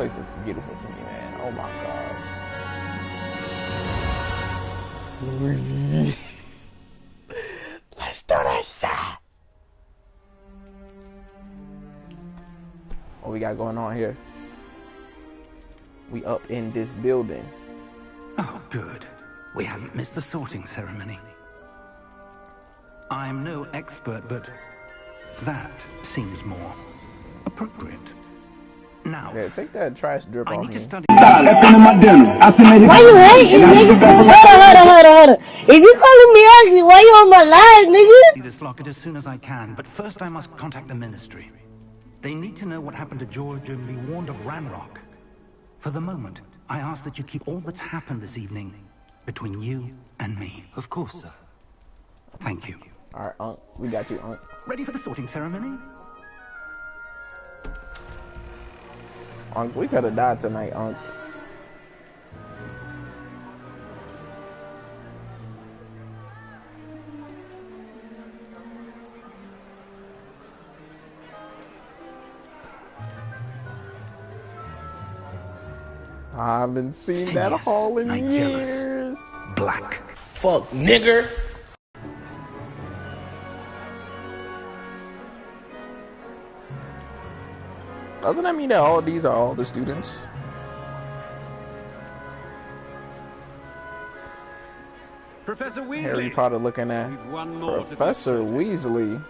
place looks beautiful to me, man. Oh my gosh. Let's do this shit. What we got going on here? We up in this building. Oh, good. We haven't missed the sorting ceremony. I'm no expert, but that seems more appropriate. Now, yeah, take that trash drip I off need to me. study. Why you hating, nigga? Hold on. If you calling me ugly, why you on my live, nigga? This locket as soon as I can, but first I must contact the ministry. They need to know what happened to George and be warned of Ranrock. For the moment, I ask that you keep all that's happened this evening between you and me. Of course, sir. Thank you. Alright, Unc. We got you, Unc. Ready for the sorting ceremony? Unc, we could have died tonight, Unc. I haven't seen that hall in years. Black. Fuck, nigger. Doesn't that mean that all these are all the students? Professor Weasley. Harry Potter looking at Professor Weasley.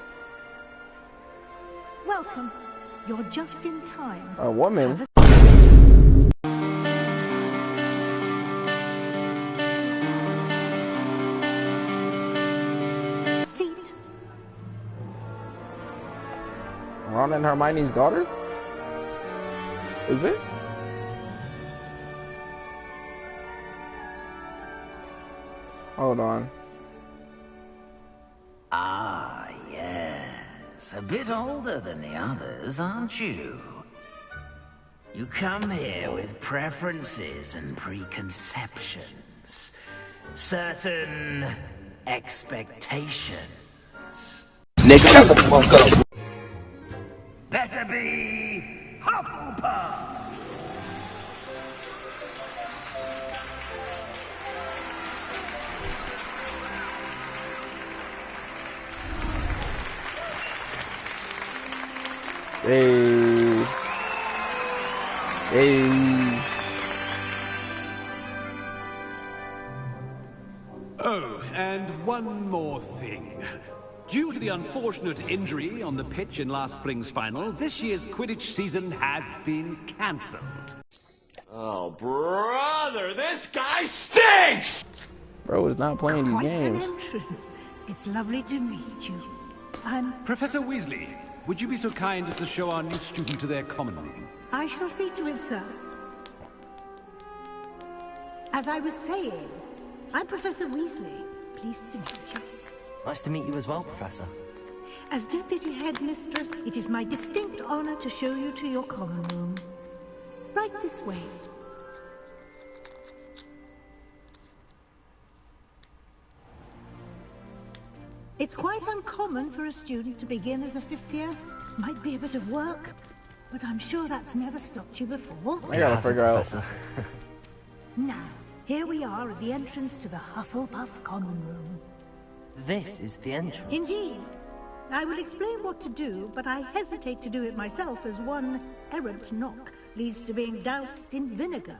Welcome. You're just in time. A woman. Seat. Ron and Hermione's daughter? Is it? Hold on. Ah, yes. A bit older than the others, aren't you? You come here with preferences and preconceptions. Certain expectations. Nigga. Better be Hufflepuff! Hey. Hey. Oh, and one more thing. Due to the unfortunate injury on the pitch in last spring's final, this year's Quidditch season has been cancelled. Oh, brother, this guy stinks! Bro is not playing these Quite games. an entrance. It's lovely to meet you. Professor Weasley, would you be so kind as to show our new student to their common room? I shall see to it, sir. As I was saying, I'm Professor Weasley. Pleased to meet you. Nice to meet you as well, Professor. As Deputy Headmistress, it is my distinct honor to show you to your common room. Right this way. It's quite uncommon for a student to begin as a fifth year. Might be a bit of work, but I'm sure that's never stopped you before. I gotta figure out. Now, here we are at the entrance to the Hufflepuff common room. This is the entrance. Indeed. I will explain what to do, but I hesitate to do it myself as one errant knock leads to being doused in vinegar.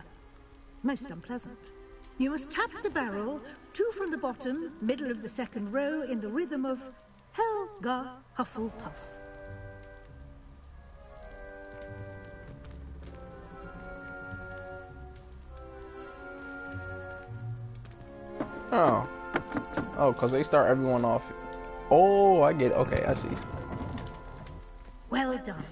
Most unpleasant. You must tap the barrel, 2 from the bottom, middle of the second row, in the rhythm of Helga Hufflepuff. Oh. Oh, because they start everyone off. Oh, I get it. Okay, I see. Well done.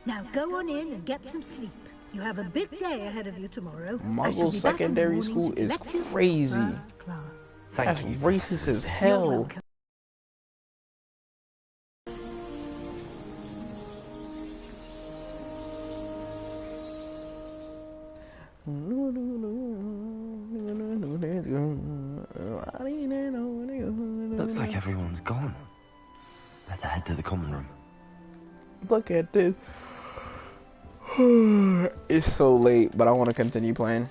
Now go on in and get some sleep. You have a big day ahead of you tomorrow. Muggle secondary school is crazy. That's racist as hell. Looks like everyone's gone. Better head to the common room. Look at this. It's so late, but I want to continue playing.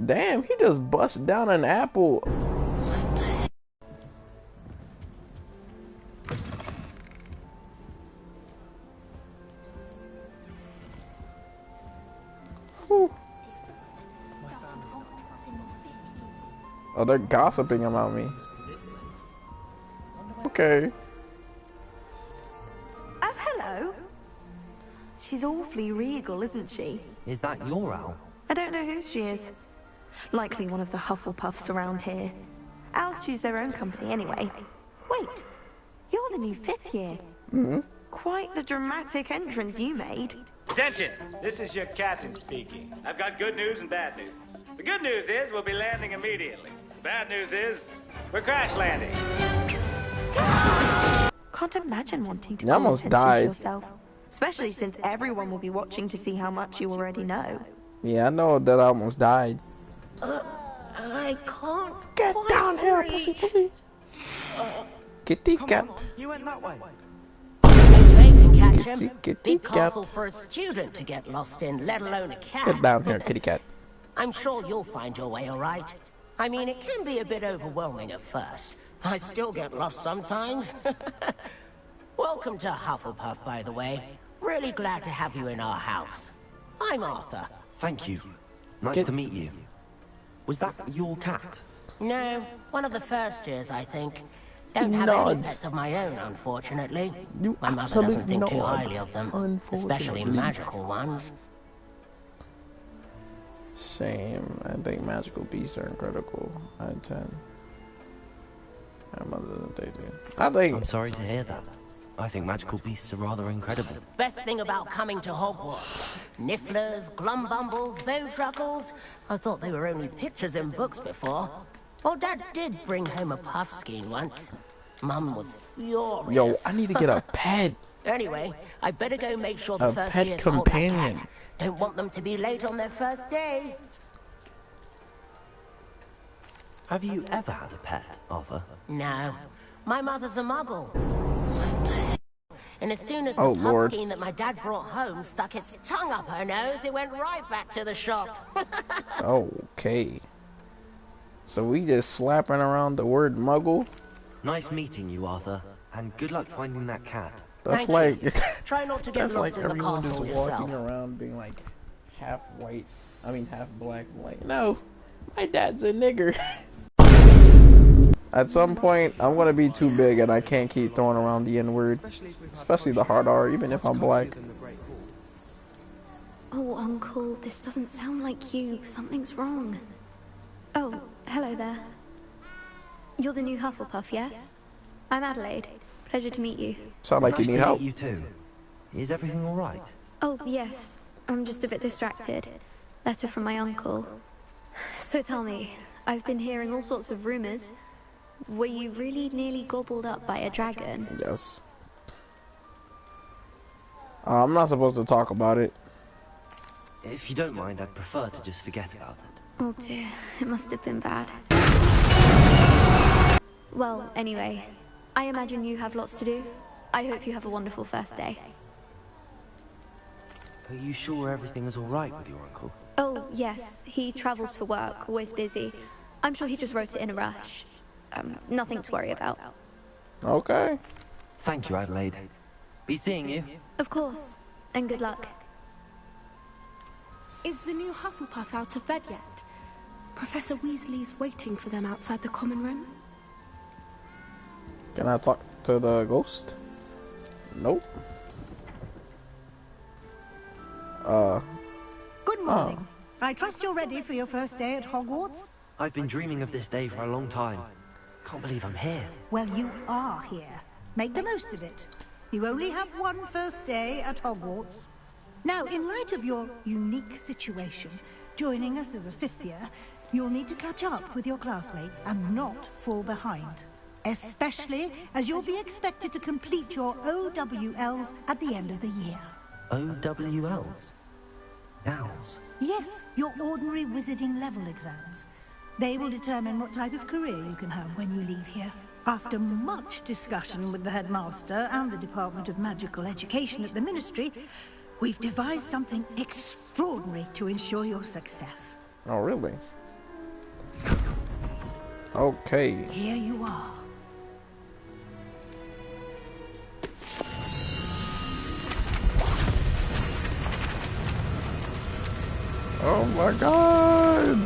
Damn, he just busted down an apple. Whew. Oh, they're gossiping about me. Okay. Oh, hello. She's awfully regal, isn't she? Is that your owl? I don't know who she is. Likely one of the Hufflepuffs around here. Owls choose their own company anyway. Wait, you're the new 5th year. Mm-hmm. Quite the dramatic entrance you made. Attention! This is your captain speaking. I've got good news and bad news. The good news is we'll be landing immediately. The bad news is we're crash landing. Can't imagine wanting to You call almost attention died. to yourself. Especially since everyone will be watching to see how much you already know. Yeah, I know that I almost died. I can't Get down here, pussy, pussy. Kitty cat. You went that way. They can catch him. Kitty Big castle cat. for a student to get lost in, let alone a cat. Get down here, kitty cat. I'm sure you'll find your way all right. I mean, it can be a bit overwhelming at first. I still get lost sometimes. Welcome to Hufflepuff, by the way. Really glad to have you in our house. I'm Arthur. Thank you. Nice to meet you. Was that your cat? No, one of the first years, I think. Don't have any pets of my own, unfortunately. My mother doesn't think too highly of them, especially magical ones. Shame. I think magical beasts are incredible. I 10. My mother doesn't think it. I think. I'm sorry to hear that. I think magical beasts are rather incredible. Best thing about coming to Hogwarts. Nifflers, Glumbumbles, Bowtruckles. I thought they were only pictures in books before. Well, Dad did bring home a Puffskein once. Mum was furious. Yo, I need to get a pet. Anyway, I better go make sure the first pet year's got that companion. cat. Don't want them to be late on their first day. Have you ever had a pet, Arthur? No. My mother's a muggle. And as soon as the Lord. Puffskein that my dad brought home stuck its tongue up her nose, it went right back to the shop. Okay. So we just slapping around the word muggle? Nice meeting you, Arthur. And good luck finding that cat. That's Thank like Try not to get that's lost like in the everyone just castle walking yourself. around being like half white. I mean half black. Like, no, my dad's a nigger. At some point, I'm gonna be too big and I can't keep throwing around the N-word, especially the hard R, even if I'm black. Oh, Uncle, this doesn't sound like you. Something's wrong. Oh, hello there. You're the new Hufflepuff, yes? I'm Adelaide. Pleasure to meet you. Sound like Nice you need to help. meet you too. Is everything all right? Oh, yes. I'm just a bit distracted. Letter from my uncle. So tell me, I've been hearing all sorts of rumors. Were you really nearly gobbled up by a dragon? Yes. I'm not supposed to talk about it. If you don't mind, I'd prefer to just forget about it. Oh dear, it must have been bad. Well, anyway, I imagine you have lots to do. I hope you have a wonderful first day. Are you sure everything is all right with your uncle? Oh, yes, he travels for work, always busy. I'm sure he just wrote it in a rush. Nothing to worry about. Okay. Thank you, Adelaide. Be seeing you. Of course, and good luck. Is the new Hufflepuff out of bed yet? Professor Weasley's waiting for them outside the common room. Can I talk to the ghost? Nope. Good morning. I trust you're ready for your first day at Hogwarts? I've been dreaming of this day for a long time. Can't believe I'm here. Well, you are here. Make the most of it. You only have one first day at Hogwarts. Now, in light of your unique situation, joining us as a 5th year, you'll need to catch up with your classmates and not fall behind. Especially as you'll be expected to complete your OWLs at the end of the year. OWLs? Owls? Yes, your ordinary wizarding level exams. They will determine what type of career you can have when you leave here. After much discussion with the headmaster and the Department of Magical Education at the Ministry, We've devised something extraordinary to ensure your success. Oh, really? Okay. Here you are. Oh my god!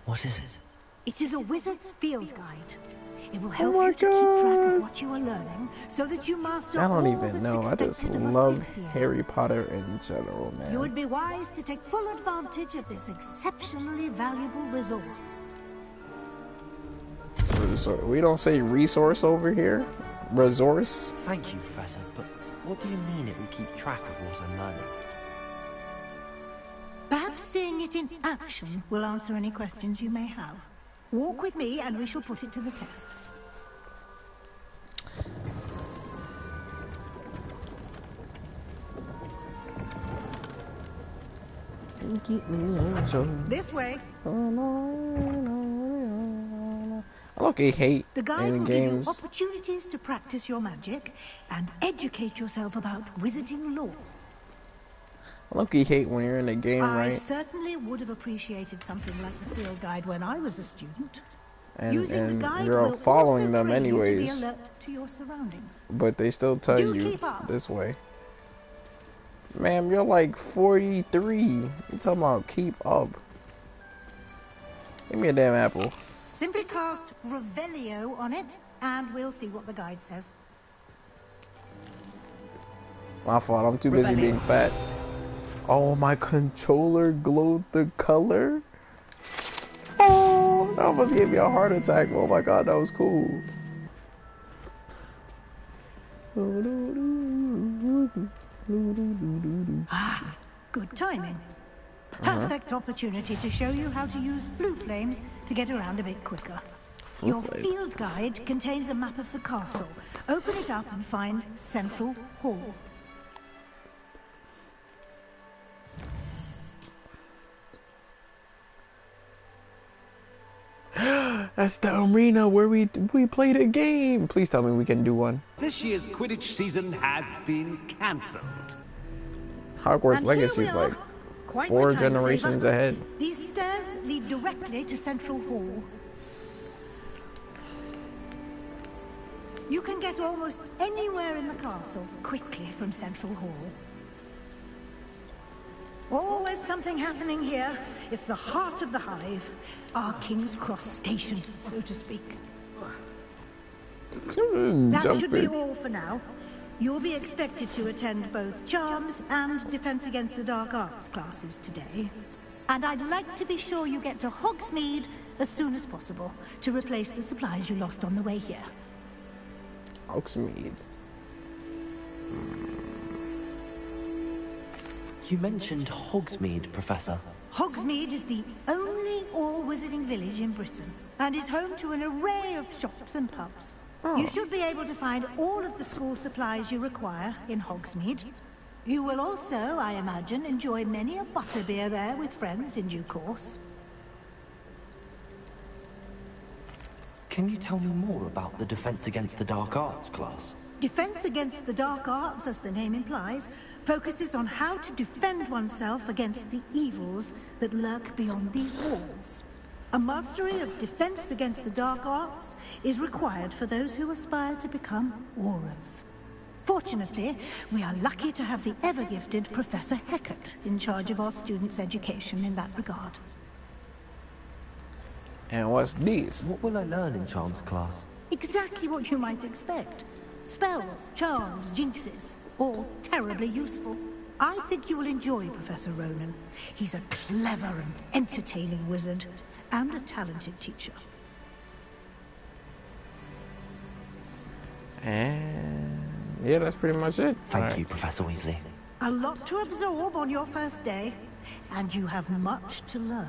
What is it? It is a wizard's field guide. It will help you to keep track of what you are learning, so that you master I don't all even that's know. I just expected of a love fifth year. Harry Potter in general, man. You would be wise to take full advantage of this exceptionally valuable resource. So we don't say resource over here? Resource? Thank you, Professor, but what do you mean it will keep track of what I'm learning? Perhaps seeing it in action will answer any questions you may have. Walk with me and we shall put it to the test. This way. I look-y hate The guide in will games. give you opportunities to practice your magic and educate yourself about wizarding lore. I look-y hate when you're in a game, I right? certainly would have appreciated something like the field guide when I was a student. And, Using the guide you're will following also them train you to be anyways. alert to your surroundings. But they still tell Do you keep up. this way. Ma'am, you're like 43. You talking about keep up. Give me a damn apple. Simply cast Revelio on it, and we'll see what the guide says. My fault, I'm too busy being fat. Oh, my controller glowed the color? Oh, that almost gave me a heart attack. Oh my god, that was cool. Ah, good timing. Perfect opportunity to show you how to use flue flames to get around a bit quicker. Your field guide contains a map of the castle. Open it up and find Central Hall. That's the arena where we played a game. Please tell me we can do one. This year's Quidditch season has been cancelled. Hogwarts And Legacy is here we are. like Quite 4 the time generations saver. ahead. These stairs lead directly to Central Hall. You can get almost anywhere in the castle quickly from Central Hall. Always something happening here. It's the heart of the hive. Our King's Cross station, so to speak. That should be all for now. You'll be expected to attend both Charms and Defense Against the Dark Arts classes today. And I'd like to be sure you get to Hogsmeade as soon as possible to replace the supplies you lost on the way here. Hogsmeade. You mentioned Hogsmeade, Professor. Hogsmeade is the only all-wizarding village in Britain and is home to an array of shops and pubs. You should be able to find all of the school supplies you require in Hogsmeade. You will also, I imagine, enjoy many a butterbeer there with friends in due course. Can you tell me more about the Defense Against the Dark Arts class? Defense Against the Dark Arts, as the name implies, focuses on how to defend oneself against the evils that lurk beyond these walls. A mastery of Defense Against the Dark Arts is required for those who aspire to become Aurors. Fortunately, we are lucky to have the ever-gifted Professor Hecat in charge of our students' education in that regard. And what's this? What will I learn in Charms class? Exactly what you might expect. Spells, charms, jinxes, all terribly useful. I think you will enjoy Professor Ronan. He's a clever and entertaining wizard, and a talented teacher. And yeah, that's pretty much it. Thank you, Professor Weasley. A lot to absorb on your first day, and you have much to learn.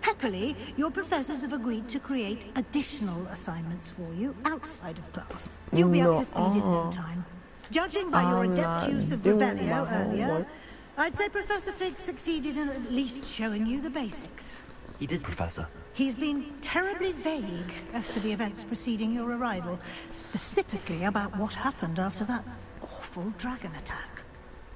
Happily, your professors have agreed to create additional assignments for you outside of class. You'll be up to speed in no time. Judging by your adept use of Revelio earlier, I'd say Professor Fig succeeded in at least showing you the basics. He did, Professor. He's been terribly vague as to the events preceding your arrival, specifically about what happened after that awful dragon attack.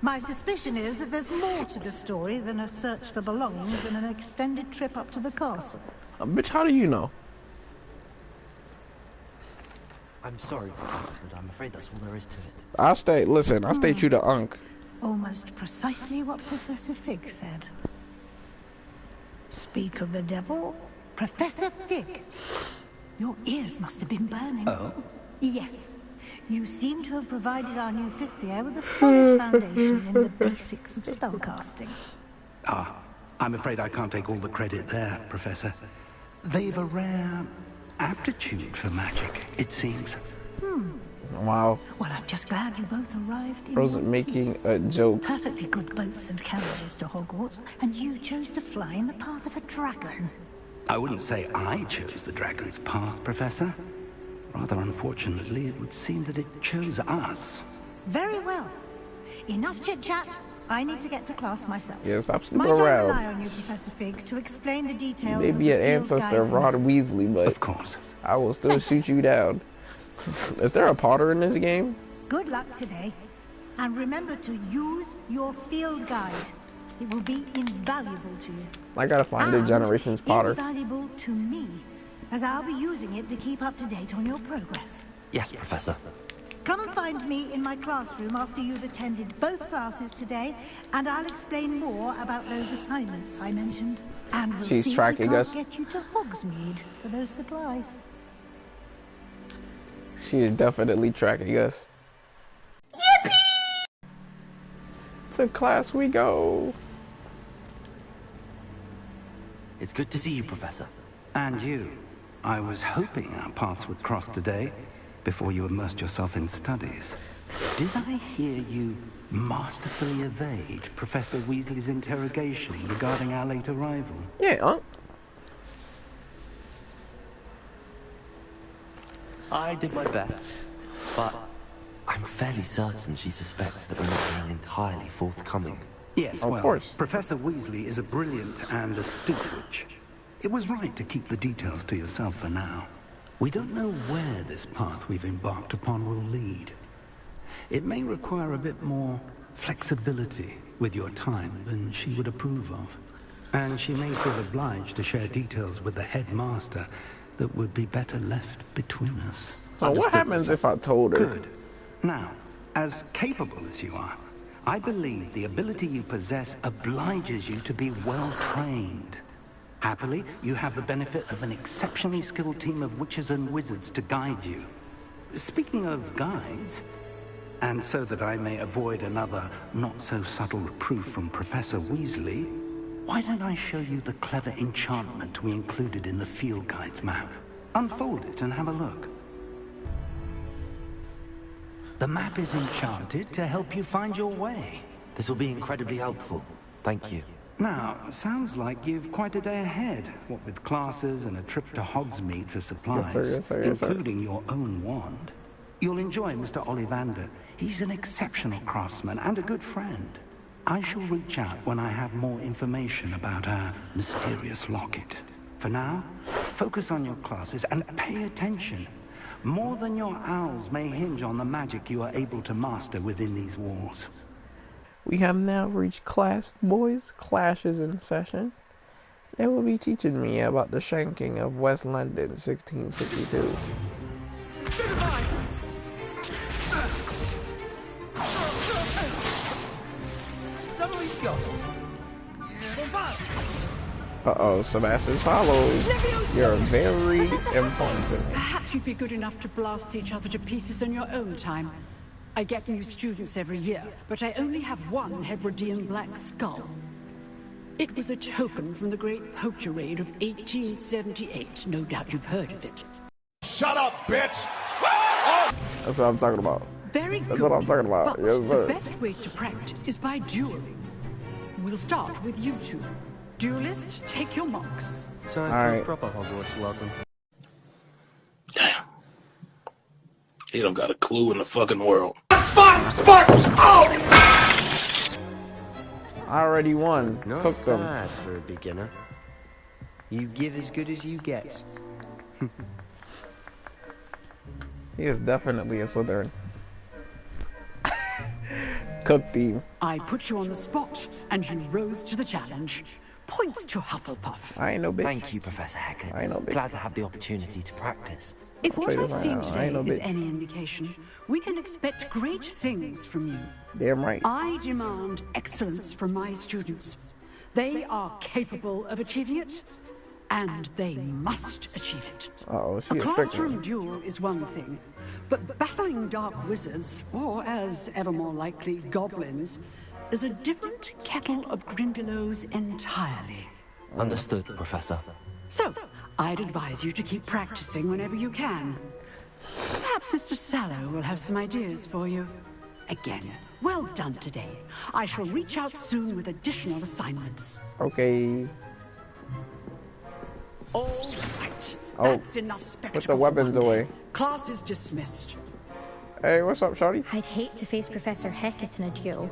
My suspicion is that there's more to the story than a search for belongings and an extended trip up to the castle. Bitch, how do you know? I'm sorry, Professor, but I'm afraid that's all there is to it. I stay true to Unk. Almost precisely what Professor Fig said. Speak of the devil, Professor Fig. Your ears must have been burning. Oh? Yes. You seem to have provided our new fifth year with a solid foundation in the basics of spellcasting. Ah, I'm afraid I can't take all the credit there, Professor. They've a rare aptitude for magic, it seems. Wow. Well, I'm just glad you both arrived in I was making a joke. perfectly good boats and carriages to Hogwarts, and you chose to fly in the path of a dragon. I wouldn't say I chose the dragon's path, Professor. Rather unfortunately, it would seem that it chose us. Very well. Enough chit-chat. I need to get to class myself. Yeah, stop sleeping Might I around. rely on you, Professor Fig, to explain the details Maybe of the an field ancestor of guide's Ron map? Weasley, but Of course. I will still shoot you down. Is there a Potter in this game? Good luck today. And remember to use your field guide. It will be invaluable to you. I gotta find the Generations Potter. Invaluable to me, as I'll be using it to keep up to date on your progress. Yes, Professor. Come and find me in my classroom after you've attended both classes today, and I'll explain more about those assignments I mentioned. And we'll She's see tracking if we us. can't get you to Hogsmeade for those supplies. She is definitely tracking us. Yippee! To class we go. It's good to see you, Professor. And you. I was hoping our paths would cross today, before you immersed yourself in studies. Did I hear you masterfully evade Professor Weasley's interrogation regarding our late arrival? Yeah, I did my best, but I'm fairly certain she suspects that we're not being entirely forthcoming. Yes, Of well, course. Professor Weasley is a brilliant and astute witch. It was right to keep the details to yourself for now. We don't know where this path we've embarked upon will lead. It may require a bit more flexibility with your time than she would approve of. And she may feel obliged to share details with the headmaster that would be better left between us. So what happens if I told her? Good. Now, as capable as you are, I believe the ability you possess obliges you to be well trained. Happily, you have the benefit of an exceptionally skilled team of witches and wizards to guide you. Speaking of guides, and so that I may avoid another not-so-subtle reproof from Professor Weasley, why don't I show you the clever enchantment we included in the field guide's map? Unfold it and have a look. The map is enchanted to help you find your way. This will be incredibly helpful. Thank you. Now, sounds like you've quite a day ahead, what with classes and a trip to Hogsmeade for supplies, Yes, sir. including your own wand. You'll enjoy Mr. Ollivander. He's an exceptional craftsman and a good friend. I shall reach out when I have more information about our mysterious locket. For now, focus on your classes and pay attention. More than your owls may hinge on the magic you are able to master within these walls. We have now reached class, boys. Clash is in session. They will be teaching me about the shanking of West London, 1662. Uh-oh, Sebastian follows. You're very important. Perhaps you'd be good enough to blast each other to pieces in your own time. I get new students every year, but I only have one Hebridean black skull. It was a token from the great poacher raid of 1878. No doubt you've heard of it. Shut up, bitch! That's what I'm talking about. Very That's good. what I'm talking about. But Yes, the sir. best way to practice is by dueling. We'll start with you two. Duelists, take your marks. Time All for right. a proper Hogwarts welcome. He don't got a clue in the fucking world. I already won. Not Cooked them. bad for a beginner. You give as good as you get. He is definitely a Slytherin. Cook theme. I put you on the spot, and you rose to the challenge. Points to Hufflepuff. I ain't no bitch. Thank you, Professor Hecat. I ain't no bitch. Glad to have the opportunity to practice. If what I've seen today no is bitch. any indication, we can expect great things from you. Damn right. I demand excellence from my students. They are capable of achieving it, and they must achieve it. Uh-oh, A she a classroom strict duel is one thing, but battling dark wizards, or as ever more likely, goblins, is a different kettle of Grindylows entirely. Understood, Professor. So, I'd advise you to keep practicing whenever you can. Perhaps Mr. Sallow will have some ideas for you. Again, well done today. I shall reach out soon with additional assignments. Okay. All right. Oh, That's enough spectacle. put the weapons away. Class is dismissed. Hey, what's up, shawty? I'd hate to face Professor Hecat in a duel.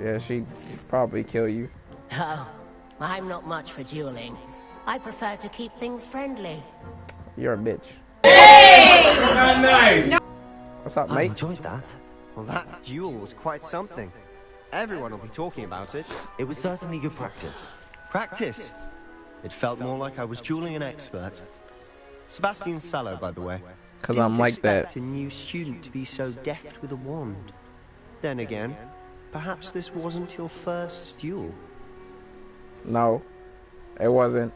Yeah, she'd probably kill you. Oh, I'm not much for dueling. I prefer to keep things friendly. You're a bitch. Hey! Nice! What's up, I mate? enjoyed that. Well, that duel was quite something. Everyone will be talking about it. It was certainly good practice. Practice? It felt more like I was dueling an expert. Sebastian Sallow, by the way. 'Cause I'm like that. Didn't expect a new student to be so deft with a wand. Then again, perhaps this wasn't your first duel. No, it wasn't.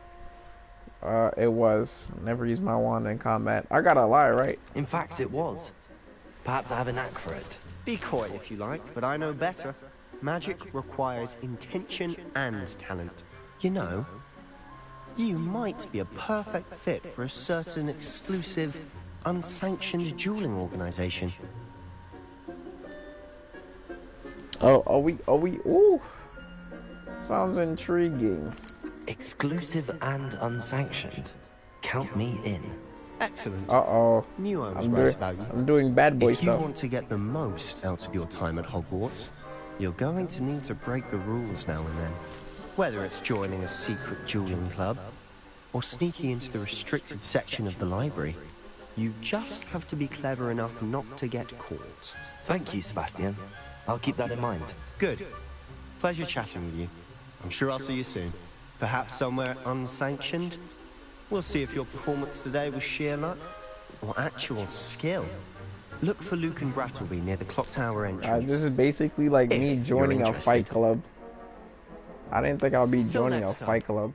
It was. Never used my wand in combat. I gotta lie, right? In fact, it was. Perhaps I have a knack for it. Be coy if you like, but I know better. Magic requires intention and talent. You know, you might be a perfect fit for a certain exclusive, unsanctioned dueling organization. Ooh. Sounds intriguing. Exclusive and unsanctioned. Count me in. Excellent. Uh-oh. Knew I was right about you. I'm doing bad boy If you stuff. want to get the most out of your time at Hogwarts, you're going to need to break the rules now and then. Whether it's joining a secret dueling club, or sneaking into the restricted section of the library, you just have to be clever enough not to get caught. Thank you, Sebastian. I'll keep that in mind. Good. Pleasure chatting with you. I'm sure I'll see you soon. Perhaps somewhere unsanctioned? We'll see if your performance today was sheer luck or actual skill. Look for Luke and Brattleby near the clock tower entrance. This is basically like me joining a fight club. I didn't think I would be joining a fight club.